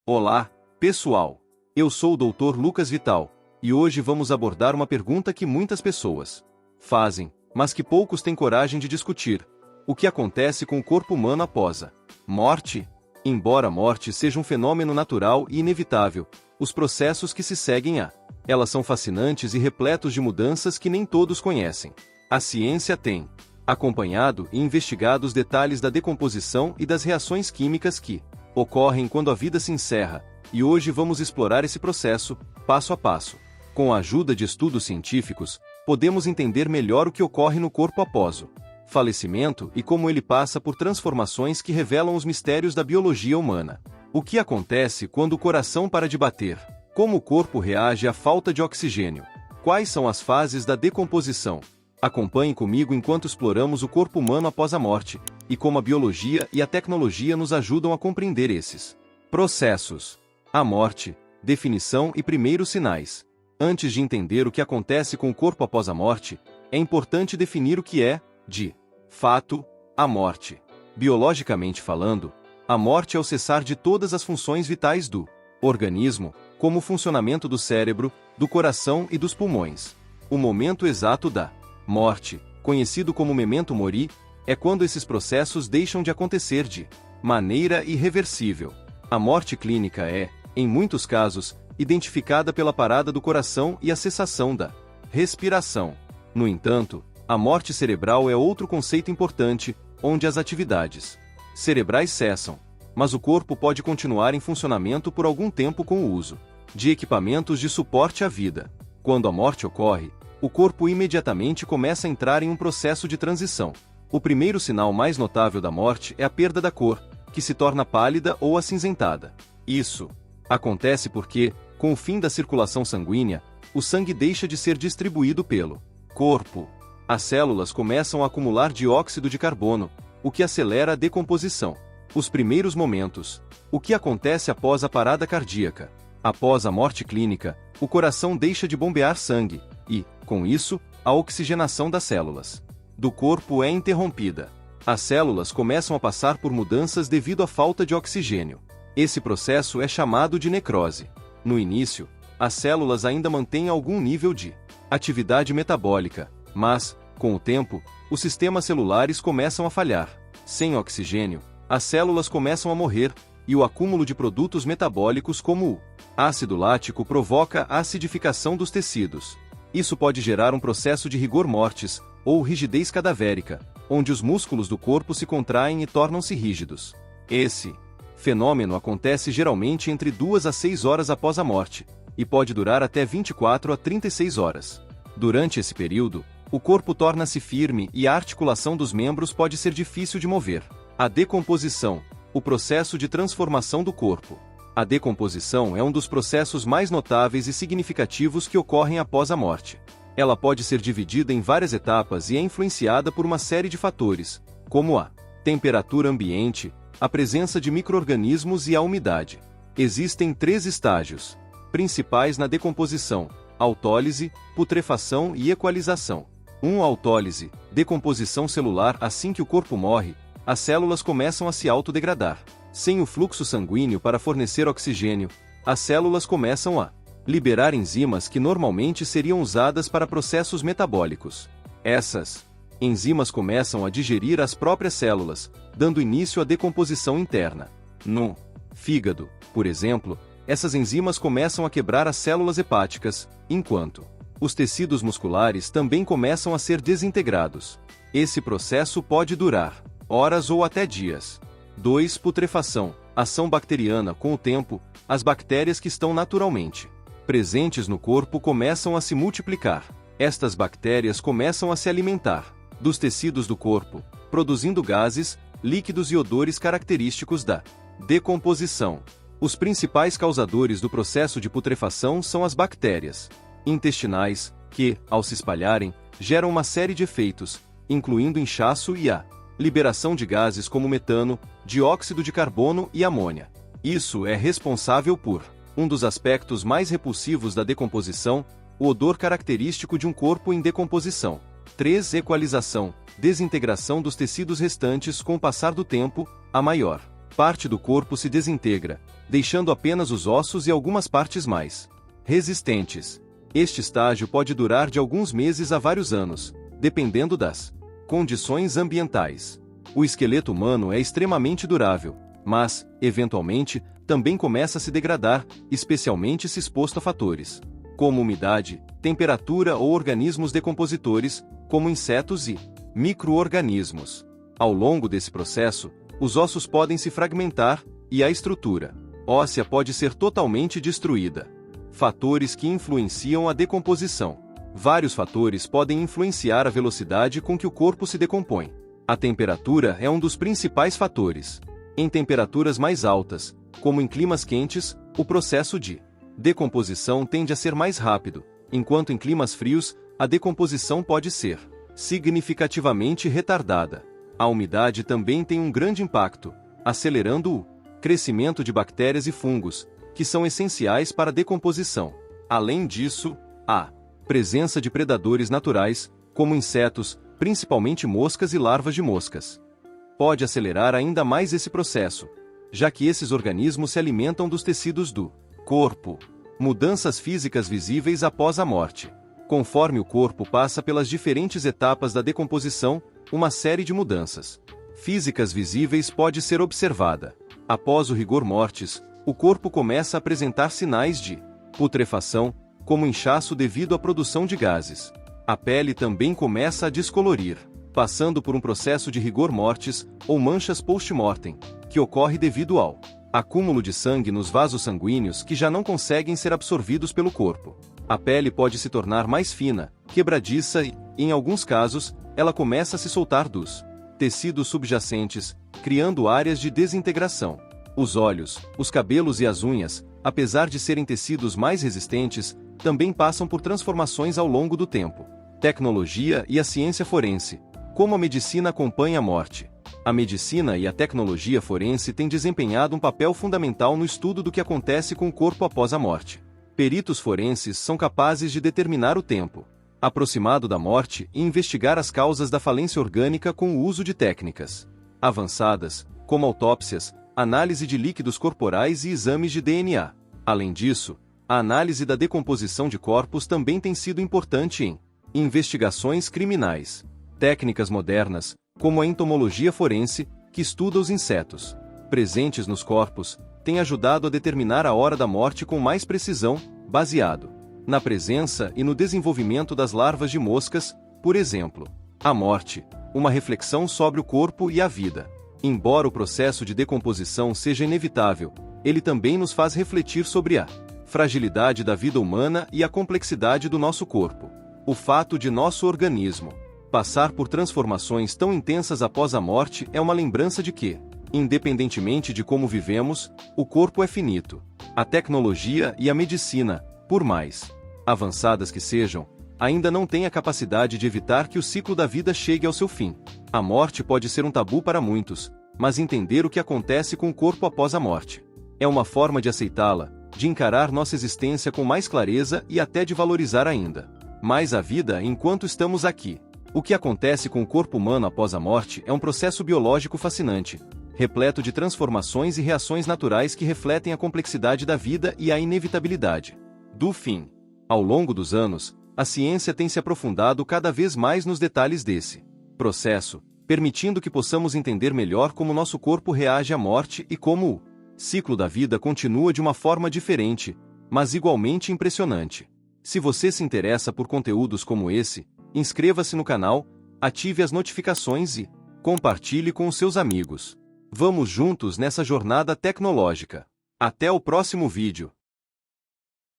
Olá, pessoal! Eu sou o Dr. Lucas Vital, e hoje vamos abordar uma pergunta que muitas pessoas fazem, mas que poucos têm coragem de discutir. O que acontece com o corpo humano após a morte? Embora a morte seja um fenômeno natural e inevitável, os processos que se seguem a elas são fascinantes e repletos de mudanças que nem todos conhecem. A ciência tem acompanhado e investigado os detalhes da decomposição e das reações químicas que ocorrem quando a vida se encerra, e hoje vamos explorar esse processo, passo a passo. Com a ajuda de estudos científicos, podemos entender melhor o que ocorre no corpo após o falecimento e como ele passa por transformações que revelam os mistérios da biologia humana. O que acontece quando o coração para de bater? Como o corpo reage à falta de oxigênio? Quais são as fases da decomposição? Acompanhe comigo enquanto exploramos o corpo humano após a morte, e como a biologia e a tecnologia nos ajudam a compreender esses processos. A morte, definição e primeiros sinais. Antes de entender o que acontece com o corpo após a morte, é importante definir o que é, de fato, a morte. Biologicamente falando, a morte é o cessar de todas as funções vitais do organismo, como o funcionamento do cérebro, do coração e dos pulmões. O momento exato da morte, conhecido como memento mori, é quando esses processos deixam de acontecer de maneira irreversível. A morte clínica é, em muitos casos, identificada pela parada do coração e a cessação da respiração. No entanto, a morte cerebral é outro conceito importante, onde as atividades cerebrais cessam, mas o corpo pode continuar em funcionamento por algum tempo com o uso de equipamentos de suporte à vida. Quando a morte ocorre, o corpo imediatamente começa a entrar em um processo de transição. O primeiro sinal mais notável da morte é a perda da cor, que se torna pálida ou acinzentada. Isso acontece porque, com o fim da circulação sanguínea, o sangue deixa de ser distribuído pelo corpo. As células começam a acumular dióxido de carbono, o que acelera a decomposição. Os primeiros momentos. O que acontece após a parada cardíaca? Após a morte clínica, o coração deixa de bombear sangue, e, com isso, a oxigenação das células do corpo é interrompida. As células começam a passar por mudanças devido à falta de oxigênio. Esse processo é chamado de necrose. No início, as células ainda mantêm algum nível de atividade metabólica, mas, com o tempo, os sistemas celulares começam a falhar. Sem oxigênio, as células começam a morrer, e o acúmulo de produtos metabólicos como o ácido lático provoca a acidificação dos tecidos. Isso pode gerar um processo de rigor mortis, ou rigidez cadavérica, onde os músculos do corpo se contraem e tornam-se rígidos. Esse fenômeno acontece geralmente entre 2 a 6 horas após a morte, e pode durar até 24 a 36 horas. Durante esse período, o corpo torna-se firme e a articulação dos membros pode ser difícil de mover. A decomposição, o processo de transformação do corpo. A decomposição é um dos processos mais notáveis e significativos que ocorrem após a morte. Ela pode ser dividida em várias etapas e é influenciada por uma série de fatores, como a temperatura ambiente, a presença de micro-organismos e a umidade. Existem 3 estágios principais na decomposição: autólise, putrefação e equalização. 1. Autólise, decomposição celular. Assim que o corpo morre, as células começam a se autodegradar. Sem o fluxo sanguíneo para fornecer oxigênio, as células começam a liberar enzimas que normalmente seriam usadas para processos metabólicos. Essas enzimas começam a digerir as próprias células, dando início à decomposição interna. No fígado, por exemplo, essas enzimas começam a quebrar as células hepáticas, enquanto os tecidos musculares também começam a ser desintegrados. Esse processo pode durar horas ou até dias. 2. Putrefação, ação bacteriana. Com o tempo, as bactérias que estão naturalmente presentes no corpo começam a se multiplicar. Estas bactérias começam a se alimentar dos tecidos do corpo, produzindo gases, líquidos e odores característicos da decomposição. Os principais causadores do processo de putrefação são as bactérias intestinais, que, ao se espalharem, geram uma série de efeitos, incluindo inchaço e a liberação de gases como metano, dióxido de carbono e amônia. Isso é responsável por um dos aspectos mais repulsivos da decomposição, o odor característico de um corpo em decomposição. 3. Equalização, desintegração dos tecidos restantes. Com o passar do tempo, a maior parte do corpo se desintegra, deixando apenas os ossos e algumas partes mais resistentes. Este estágio pode durar de alguns meses a vários anos, dependendo das condições ambientais. O esqueleto humano é extremamente durável, mas, eventualmente, também começa a se degradar, especialmente se exposto a fatores como umidade, temperatura ou organismos decompositores, como insetos e micro-organismos. Ao longo desse processo, os ossos podem se fragmentar e a estrutura óssea pode ser totalmente destruída. Fatores que influenciam a decomposição. Vários fatores podem influenciar a velocidade com que o corpo se decompõe. A temperatura é um dos principais fatores. Em temperaturas mais altas, como em climas quentes, o processo de decomposição tende a ser mais rápido, enquanto em climas frios, a decomposição pode ser significativamente retardada. A umidade também tem um grande impacto, acelerando o crescimento de bactérias e fungos, que são essenciais para a decomposição. Além disso, a presença de predadores naturais, como insetos, principalmente moscas e larvas de moscas, pode acelerar ainda mais esse processo, já que esses organismos se alimentam dos tecidos do corpo. Mudanças físicas visíveis após a morte. Conforme o corpo passa pelas diferentes etapas da decomposição, uma série de mudanças físicas visíveis pode ser observada. Após o rigor mortis, o corpo começa a apresentar sinais de putrefação, como inchaço devido à produção de gases. A pele também começa a descolorir, passando por um processo de rigor mortis, ou manchas post-mortem, que ocorre devido ao acúmulo de sangue nos vasos sanguíneos que já não conseguem ser absorvidos pelo corpo. A pele pode se tornar mais fina, quebradiça e, em alguns casos, ela começa a se soltar dos tecidos subjacentes, criando áreas de desintegração. Os olhos, os cabelos e as unhas, apesar de serem tecidos mais resistentes, também passam por transformações ao longo do tempo. Tecnologia e a ciência forense. Como a medicina acompanha a morte. A medicina e a tecnologia forense têm desempenhado um papel fundamental no estudo do que acontece com o corpo após a morte. Peritos forenses são capazes de determinar o tempo aproximado da morte e investigar as causas da falência orgânica com o uso de técnicas avançadas, como autópsias, análise de líquidos corporais e exames de DNA. Além disso, a análise da decomposição de corpos também tem sido importante em investigações criminais. Técnicas modernas, como a entomologia forense, que estuda os insetos presentes nos corpos, têm ajudado a determinar a hora da morte com mais precisão, baseado na presença e no desenvolvimento das larvas de moscas, por exemplo. A morte, uma reflexão sobre o corpo e a vida. Embora o processo de decomposição seja inevitável, ele também nos faz refletir sobre a fragilidade da vida humana e a complexidade do nosso corpo. O fato de nosso organismo passar por transformações tão intensas após a morte é uma lembrança de que, independentemente de como vivemos, o corpo é finito. A tecnologia e a medicina, por mais avançadas que sejam, ainda não têm a capacidade de evitar que o ciclo da vida chegue ao seu fim. A morte pode ser um tabu para muitos, mas entender o que acontece com o corpo após a morte é uma forma de aceitá-la, de encarar nossa existência com mais clareza e até de valorizar ainda mais a vida enquanto estamos aqui. O que acontece com o corpo humano após a morte é um processo biológico fascinante, repleto de transformações e reações naturais que refletem a complexidade da vida e a inevitabilidade do fim. Ao longo dos anos, a ciência tem se aprofundado cada vez mais nos detalhes desse processo, permitindo que possamos entender melhor como nosso corpo reage à morte e como o ciclo da vida continua de uma forma diferente, mas igualmente impressionante. Se você se interessa por conteúdos como esse, inscreva-se no canal, ative as notificações e compartilhe com os seus amigos. Vamos juntos nessa jornada tecnológica. Até o próximo vídeo.